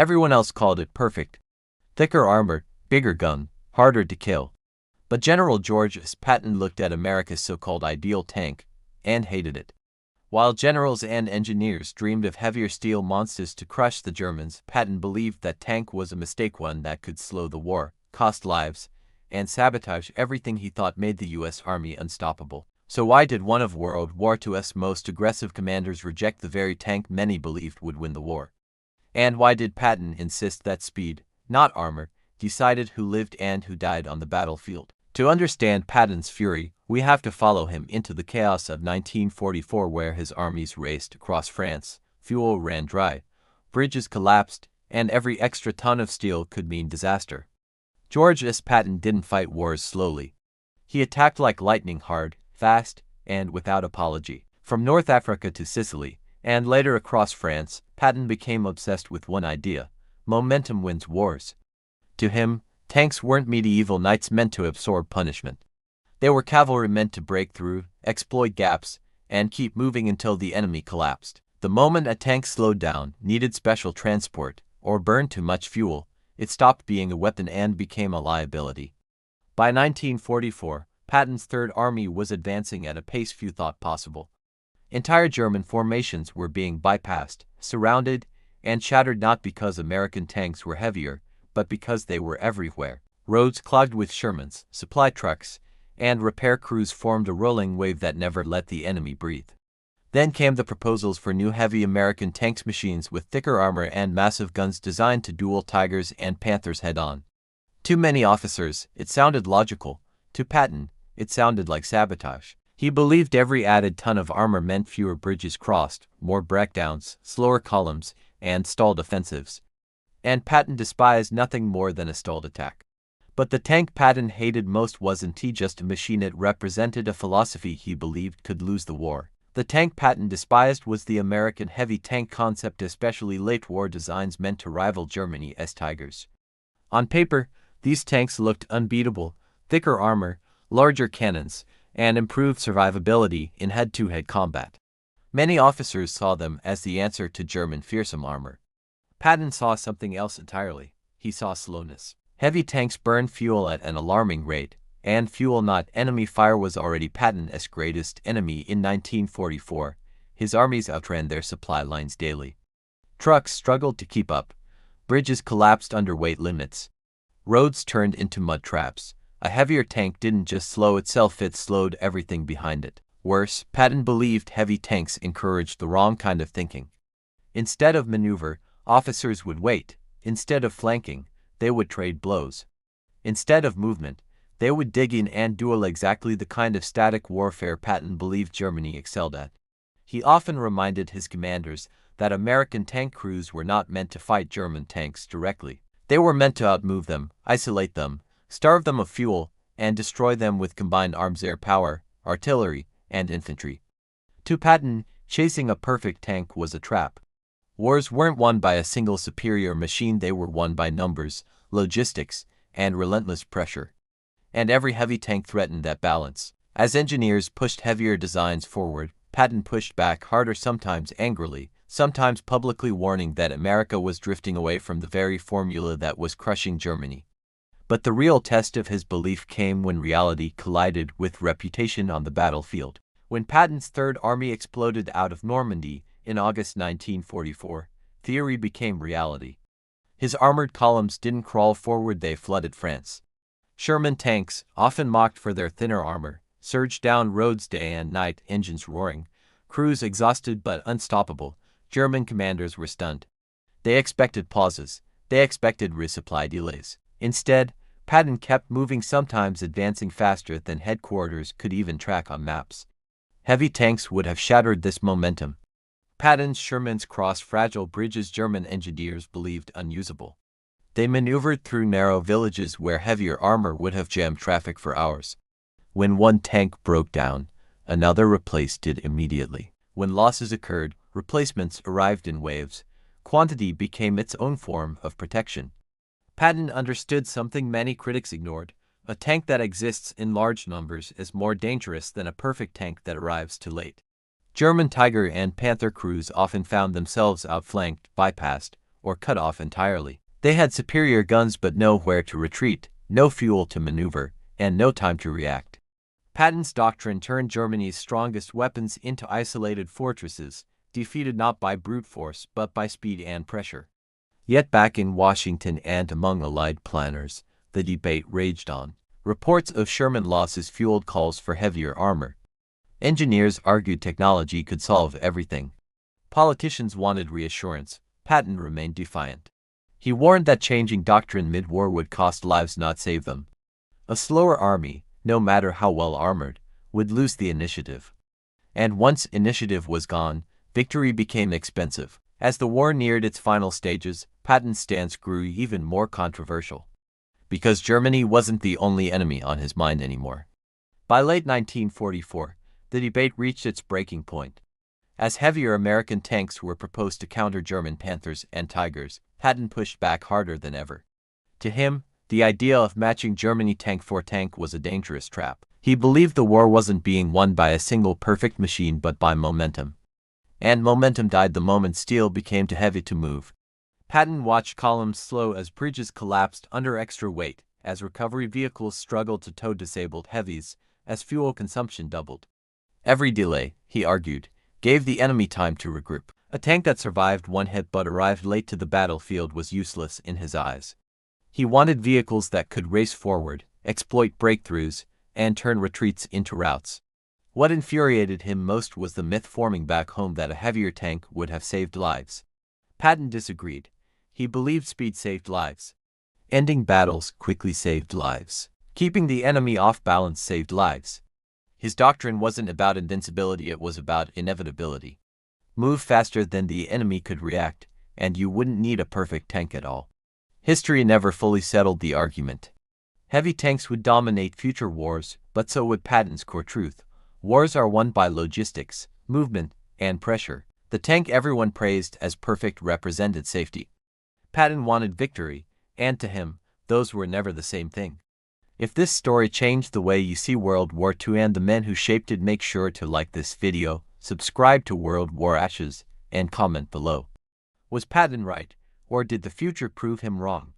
Everyone else called it perfect. Thicker armor, bigger gun, harder to kill. But General George S. Patton looked at America's so-called ideal tank and hated it. While generals and engineers dreamed of heavier steel monsters to crush the Germans, Patton believed that tank was a mistake, one that could slow the war, cost lives, and sabotage everything he thought made the U.S. Army unstoppable. So why did one of World War II's most aggressive commanders reject the very tank many believed would win the war? And why did Patton insist that speed, not armor, decided who lived and who died on the battlefield? To understand Patton's fury, we have to follow him into the chaos of 1944, where his armies raced across France, fuel ran dry, bridges collapsed, and every extra ton of steel could mean disaster. George S. Patton didn't fight wars slowly. He attacked like lightning, hard, fast, and without apology. From North Africa to Sicily, and later across France, Patton became obsessed with one idea: momentum wins wars. To him, tanks weren't medieval knights meant to absorb punishment. They were cavalry meant to break through, exploit gaps, and keep moving until the enemy collapsed. The moment a tank slowed down, needed special transport, or burned too much fuel, it stopped being a weapon and became a liability. By 1944, Patton's Third Army was advancing at a pace few thought possible. Entire German formations were being bypassed, surrounded, and shattered, not because American tanks were heavier, but because they were everywhere. Roads clogged with Shermans, supply trucks, and repair crews formed a rolling wave that never let the enemy breathe. Then came the proposals for new heavy American tanks, machines with thicker armor and massive guns designed to duel Tigers and Panthers head-on. To many officers, it sounded logical. To Patton, it sounded like sabotage. He believed every added ton of armor meant fewer bridges crossed, more breakdowns, slower columns, and stalled offensives. And Patton despised nothing more than a stalled attack. But the tank Patton hated most wasn't just a machine, it represented a philosophy he believed could lose the war. The tank Patton despised was the American heavy tank concept, especially late-war designs meant to rival Germany's Tigers. On paper, these tanks looked unbeatable: thicker armor, larger cannons, and improved survivability in head-to-head combat. Many officers saw them as the answer to German fearsome armor. Patton saw something else entirely. He saw slowness. Heavy tanks burned fuel at an alarming rate, and fuel, not enemy fire, was already Patton's greatest enemy in 1944. His armies outran their supply lines daily. Trucks struggled to keep up. Bridges collapsed under weight limits. Roads turned into mud traps. A heavier tank didn't just slow itself, it slowed everything behind it. Worse, Patton believed heavy tanks encouraged the wrong kind of thinking. Instead of maneuver, officers would wait. Instead of flanking, they would trade blows. Instead of movement, they would dig in and duel, exactly the kind of static warfare Patton believed Germany excelled at. He often reminded his commanders that American tank crews were not meant to fight German tanks directly. They were meant to outmove them, isolate them, starve them of fuel, and destroy them with combined arms, air power, artillery, and infantry. To Patton, chasing a perfect tank was a trap. Wars weren't won by a single superior machine, they were won by numbers, logistics, and relentless pressure. And every heavy tank threatened that balance. As engineers pushed heavier designs forward, Patton pushed back harder, sometimes angrily, sometimes publicly, warning that America was drifting away from the very formula that was crushing Germany. But the real test of his belief came when reality collided with reputation on the battlefield. When Patton's Third Army exploded out of Normandy in August 1944, theory became reality. His armored columns didn't crawl forward, they flooded France. Sherman tanks, often mocked for their thinner armor, surged down roads day and night, engines roaring, crews exhausted but unstoppable. German commanders were stunned. They expected pauses. They expected resupply delays. Instead, Patton kept moving, sometimes advancing faster than headquarters could even track on maps. Heavy tanks would have shattered this momentum. Patton's Shermans crossed fragile bridges German engineers believed unusable. They maneuvered through narrow villages where heavier armor would have jammed traffic for hours. When one tank broke down, another replaced it immediately. When losses occurred, replacements arrived in waves. Quantity became its own form of protection. Patton understood something many critics ignored. A tank that exists in large numbers is more dangerous than a perfect tank that arrives too late. German Tiger and Panther crews often found themselves outflanked, bypassed, or cut off entirely. They had superior guns but nowhere to retreat, no fuel to maneuver, and no time to react. Patton's doctrine turned Germany's strongest weapons into isolated fortresses, defeated not by brute force but by speed and pressure. Yet back in Washington and among Allied planners, the debate raged on. Reports of Sherman losses fueled calls for heavier armor. Engineers argued technology could solve everything. Politicians wanted reassurance. Patton remained defiant. He warned that changing doctrine mid-war would cost lives, not save them. A slower army, no matter how well armored, would lose the initiative. And once initiative was gone, victory became expensive. As the war neared its final stages, Patton's stance grew even more controversial. Because Germany wasn't the only enemy on his mind anymore. By late 1944, the debate reached its breaking point. As heavier American tanks were proposed to counter German Panthers and Tigers, Patton pushed back harder than ever. To him, the idea of matching Germany tank for tank was a dangerous trap. He believed the war wasn't being won by a single perfect machine but by momentum. And momentum died the moment steel became too heavy to move. Patton watched columns slow as bridges collapsed under extra weight, as recovery vehicles struggled to tow disabled heavies, as fuel consumption doubled. Every delay, he argued, gave the enemy time to regroup. A tank that survived one hit but arrived late to the battlefield was useless in his eyes. He wanted vehicles that could race forward, exploit breakthroughs, and turn retreats into routes. What infuriated him most was the myth forming back home that a heavier tank would have saved lives. Patton disagreed. He believed speed saved lives. Ending battles quickly saved lives. Keeping the enemy off balance saved lives. His doctrine wasn't about invincibility, it was about inevitability. Move faster than the enemy could react, and you wouldn't need a perfect tank at all. History never fully settled the argument. Heavy tanks would dominate future wars, but so would Patton's core truth. Wars are won by logistics, movement, and pressure. The tank everyone praised as perfect represented safety. Patton wanted victory, and to him, those were never the same thing. If this story changed the way you see World War II and the men who shaped it, make sure to like this video, subscribe to World War Ashes, and comment below. Was Patton right, or did the future prove him wrong?